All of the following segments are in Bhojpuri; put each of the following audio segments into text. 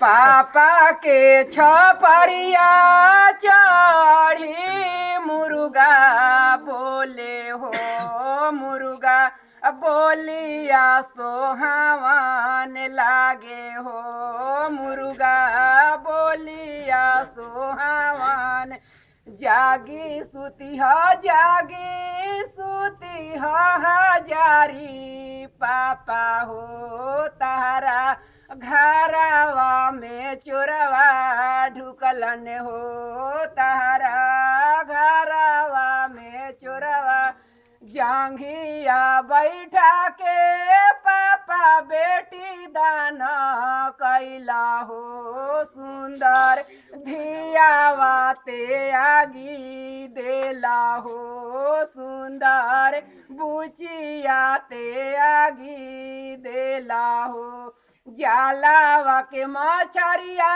पापा के छपरिया चढ़ी मुर्गा बोले हो मुर्गा बोलिया सोहावन लागे हो मुर्गा बोलिया सोहावन जागी सुती हजारी पापा हो तारा घरवा में चोरवा ढुकलन हो तारा घरवा में चोरवा जांघिया बैठा के पापा बेटी दाना कैला हो सुंदर धियावा ते आगी देला हो सुंदर बुचिया ते आगी देला हो जालावा के मछरिया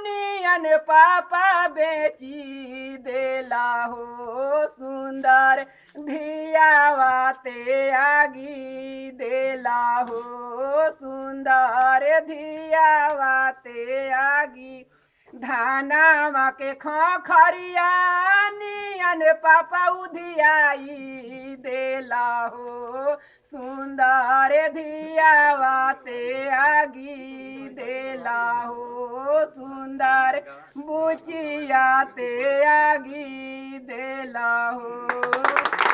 नियन पापा बेची देला हो सुंदर धियावा ते आगी देला हो सुंदर धियावा ते आगी धानावा के खखरिया नियन पापा उधियाई देला हो सुंदर धियावा ते आगी देला हो सुंदर बुचिया ते आगी देला हो।